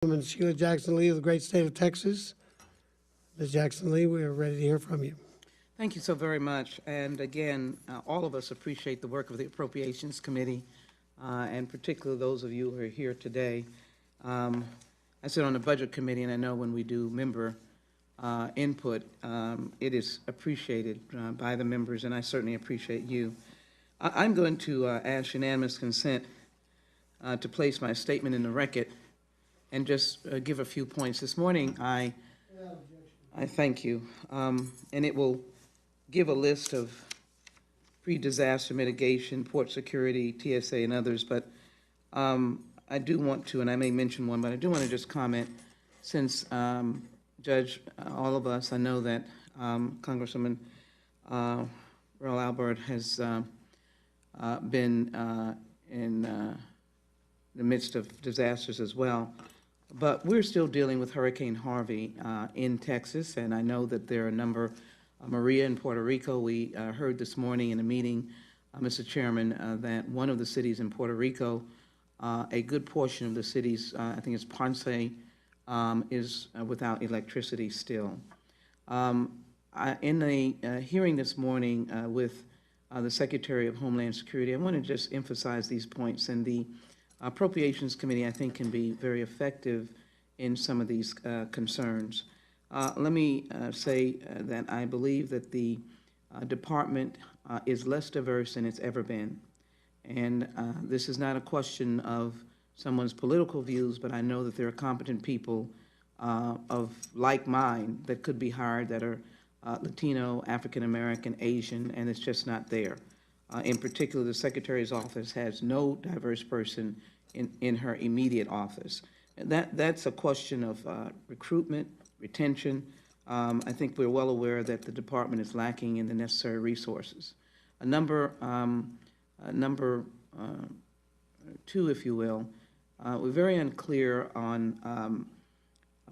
Congresswoman Sheila Jackson Lee of the great state of Texas. Ms. Jackson Lee, we are ready to hear from you. Thank you so very much. And again, all of us appreciate the work of the Appropriations Committee, and particularly those of you who are here today. I sit on the Budget Committee, and I know when we do member input, it is appreciated by the members, and I certainly appreciate you. I'm going to ask unanimous consent to place my statement in the record and just give a few points. This morning, I thank you, and it will give a list of pre-disaster mitigation, port security, TSA, and others, but I do want to, and I may mention one, but I do want to just comment, since Judge, all of us, I know that Congresswoman Roybal-Allard has been in the midst of disasters as well. But we're still dealing with Hurricane Harvey in Texas, and I know that there are a number, Maria in Puerto Rico. We heard this morning in a meeting, Mr. Chairman, that one of the cities in Puerto Rico, a good portion of the cities, I think it's Ponce, is without electricity still. In the hearing this morning with the Secretary of Homeland Security, I want to just emphasize these points, and the Appropriations Committee, I think, can be very effective in some of these concerns. Let me say that I believe that the department is less diverse than it's ever been. And this is not a question of someone's political views, but I know that there are competent people of like mind that could be hired that are Latino, African American, Asian, and it's just not there. In particular, the Secretary's office has no diverse person in her immediate office. And that's a question of recruitment, retention. I think we're well aware that the department is lacking in the necessary resources. Number two, if you will, we're very unclear on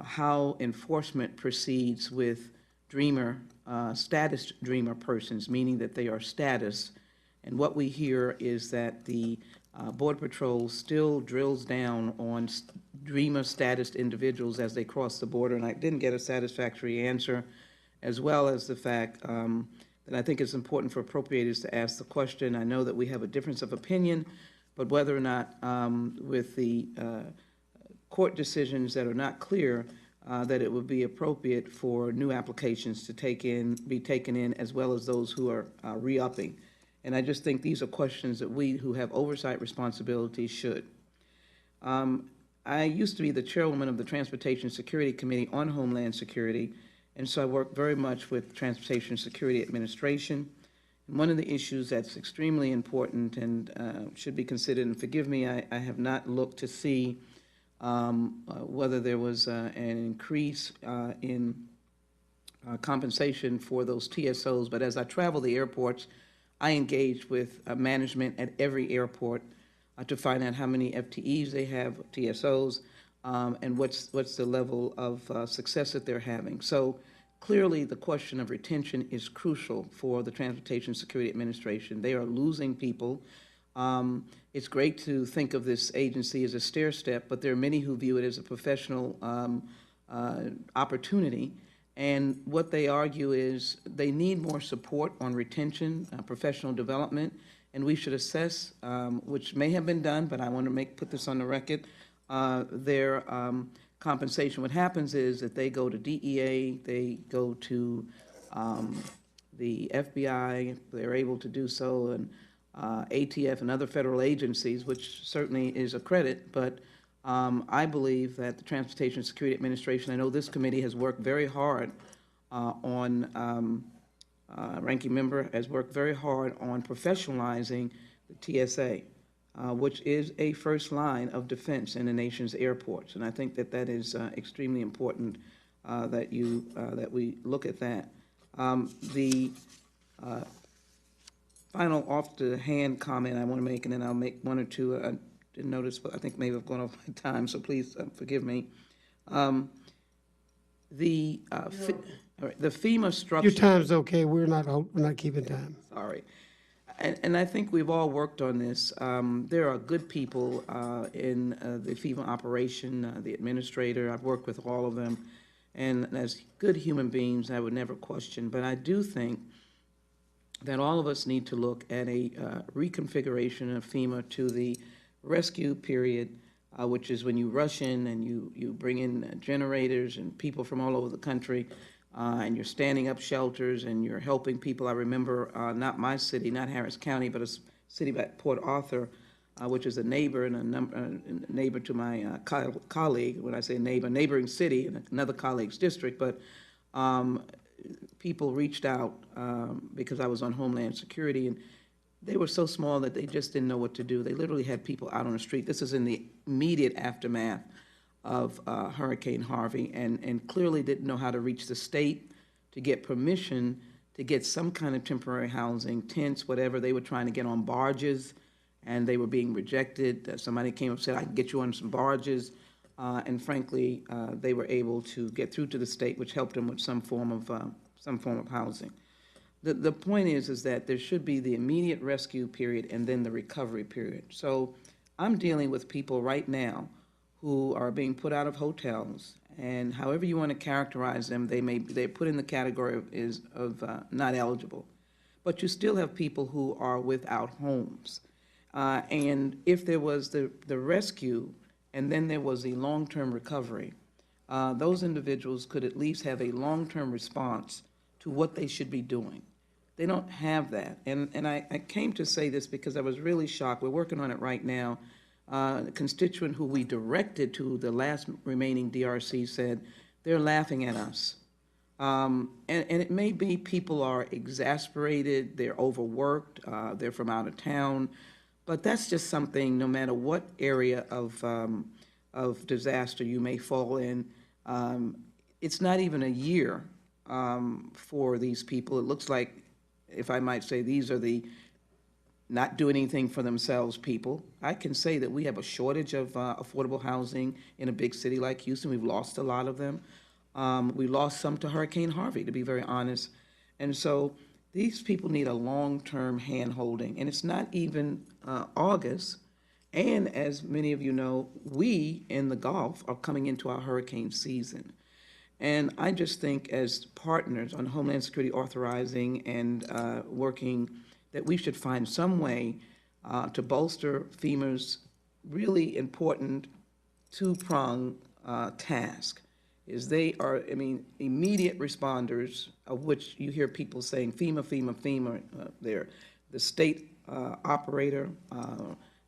how enforcement proceeds with dreamer, status dreamer persons, meaning that they are status. And what we hear is that the Border Patrol still drills down on dreamer status individuals as they cross the border, and I didn't get a satisfactory answer, as well as the fact that I think it's important for appropriators to ask the question. I know that we have a difference of opinion, but whether or not with the court decisions that are not clear, that it would be appropriate for new applications to be taken in, as well as those who are re-upping. And I just think these are questions that we who have oversight responsibilities should. I used to be the chairwoman of the Transportation Security Committee on Homeland Security, and so I work very much with Transportation Security Administration. And one of the issues that's extremely important and should be considered, and forgive me, I have not looked to see whether there was an increase in compensation for those TSOs, but as I travel the airports, I engage with management at every airport to find out how many FTEs they have, TSOs, and what's the level of success that they're having. So clearly the question of retention is crucial for the Transportation Security Administration. They are losing people. It's great to think of this agency as a stair step, but there are many who view it as a professional opportunity. And what they argue is they need more support on retention, professional development, and we should assess, which may have been done, but I want to put this on the record, their compensation. What happens is that they go to DEA, they go to the FBI, they're able to do so, and ATF and other federal agencies, which certainly is a credit, but I believe that the Transportation Security Administration, I know this committee has worked very hard ranking member has worked very hard on professionalizing the TSA, which is a first line of defense in the nation's airports. And I think that that is extremely important that we look at that. The final off-the-hand comment I want to make, and then I'll make one or two. I didn't notice, but I think maybe I've gone over my time, so please forgive me. The FEMA structure. Your time's okay. We're not keeping time. Sorry. And I think we've all worked on this. There are good people in the FEMA operation, the administrator. I've worked with all of them. And as good human beings, I would never question. But I do think that all of us need to look at a reconfiguration of FEMA to the rescue period, which is when you rush in and you bring in generators and people from all over the country, and you're standing up shelters and you're helping people. I remember not my city, not Harris County, but a city by Port Arthur, which is a neighbor and a neighbor to my colleague. When I say neighbor, neighboring city in another colleague's district, but people reached out because I was on Homeland Security, and they were so small that they just didn't know what to do. They literally had people out on the street. This is in the immediate aftermath of Hurricane Harvey, and clearly didn't know how to reach the state to get permission to get some kind of temporary housing, tents, whatever. They were trying to get on barges, and they were being rejected. Somebody came up and said, I can get you on some barges. And frankly, they were able to get through to the state, which helped them with some form of housing. The point is that there should be the immediate rescue period and then the recovery period. So I'm dealing with people right now who are being put out of hotels, and however you want to characterize them, they're put in the category of not eligible. But you still have people who are without homes. And if there was the rescue and then there was a long-term recovery, those individuals could at least have a long-term response to what they should be doing. They don't have that. And I came to say this because I was really shocked. We're working on it right now. The constituent who we directed to the last remaining DRC said, they're laughing at us. And it may be people are exasperated, they're overworked, they're from out of town, but that's just something, no matter what area of disaster you may fall in, it's not even a year for these people. It looks like, if I might say, these are the not do anything for themselves people. I can say that we have a shortage of affordable housing in a big city like Houston. We've lost a lot of them. We lost some to Hurricane Harvey, to be very honest. And so these people need a long-term hand-holding. And it's not even August. And as many of you know, we in the Gulf are coming into our hurricane season. And I just think, as partners on Homeland Security authorizing and working, that we should find some way to bolster FEMA's really important two-pronged task. Is they are, I mean, immediate responders, of which you hear people saying FEMA, FEMA, FEMA. They're the state operator,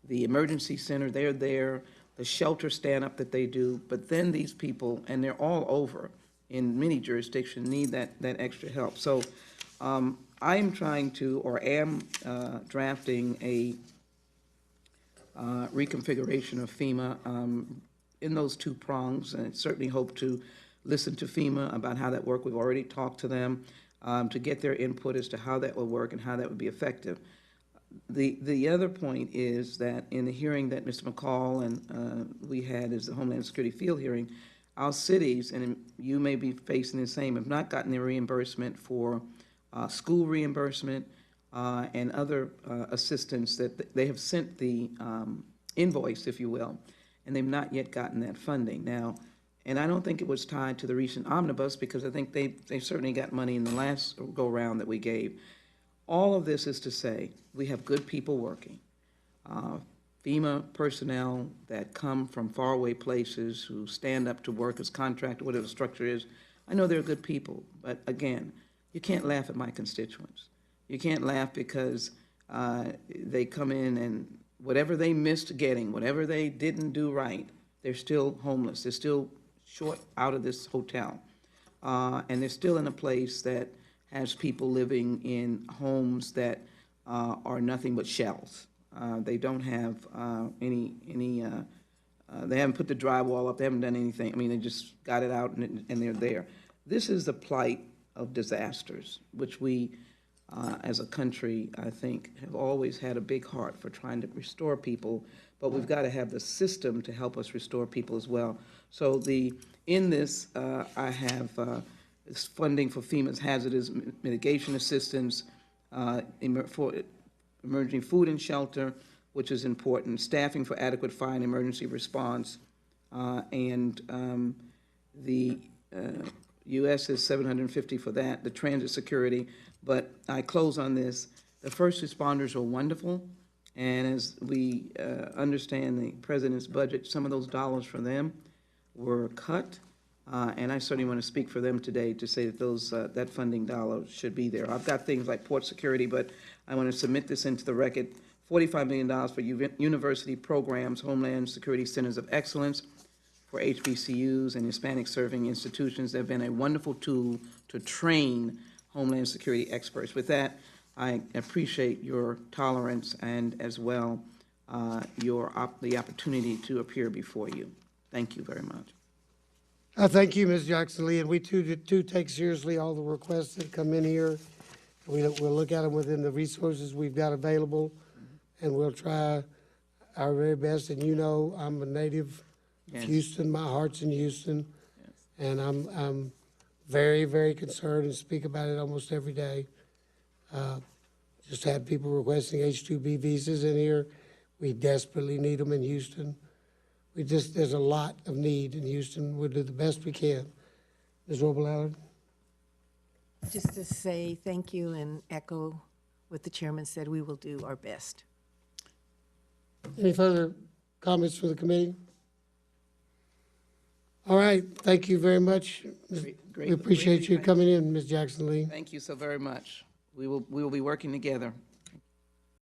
the emergency center, they're there, the shelter stand-up that they do, but then these people, and they're all over in many jurisdictions, need that extra help. So I am trying to, or am drafting a reconfiguration of FEMA in those two prongs, and certainly hope to listen to FEMA about how that works. We've already talked to them to get their input as to how that will work and how that would be effective. The other point is that in the hearing that Mr. McCall and we had as the Homeland Security field hearing, our cities, and you may be facing the same, have not gotten their reimbursement for school reimbursement and other assistance that they have sent the invoice, if you will, and they've not yet gotten that funding. Now, and I don't think it was tied to the recent omnibus, because I think they certainly got money in the last go-round that we gave. All of this is to say we have good people working. FEMA personnel that come from faraway places who stand up to work as contractor, whatever the structure is. I know they're good people, but again, you can't laugh at my constituents. You can't laugh because they come in and whatever they missed getting, whatever they didn't do right, they're still homeless. They're still short out of this hotel. And they're still in a place that has people living in homes that are nothing but shells. They don't have they haven't put the drywall up, they haven't done anything. I mean, they just got it out and they're there. This is the plight of disasters, which we, as a country, I think, have always had a big heart for trying to restore people, but we've got to have the system to help us restore people as well. So in this, I have funding for FEMA's hazardous mitigation assistance, for emergency food and shelter, which is important, staffing for adequate fire and emergency response, and the U.S. is $750 for that, the transit security. But I close on this. The first responders are wonderful, and as we understand the president's budget, some of those dollars for them were cut, and I certainly want to speak for them today to say that those that funding dollars should be there. I've got things like port security, but I want to submit this into the record. $45 million for university programs, Homeland Security Centers of Excellence, for HBCUs and Hispanic serving institutions. They've been a wonderful tool to train Homeland Security experts. With that, I appreciate your tolerance and as well the opportunity to appear before you. Thank you very much. Thank you, Ms. Jackson Lee, and we too take seriously all the requests that come in here. We'll look at them within the resources we've got available, and we'll try our very best. And you know, I'm a native of Houston. My heart's in Houston, and I'm very, very concerned and speak about it almost every day. Just had people requesting H-2B visas in here. We desperately need them in Houston. There's a lot of need in Houston. We'll do the best we can. Ms. Roybal-Allard? Just to say thank you and echo what the chairman said, we will do our best. Any further comments from the committee? All right, thank you very much. We appreciate you coming in, Ms. Jackson Lee. Thank you so very much. We will be working together.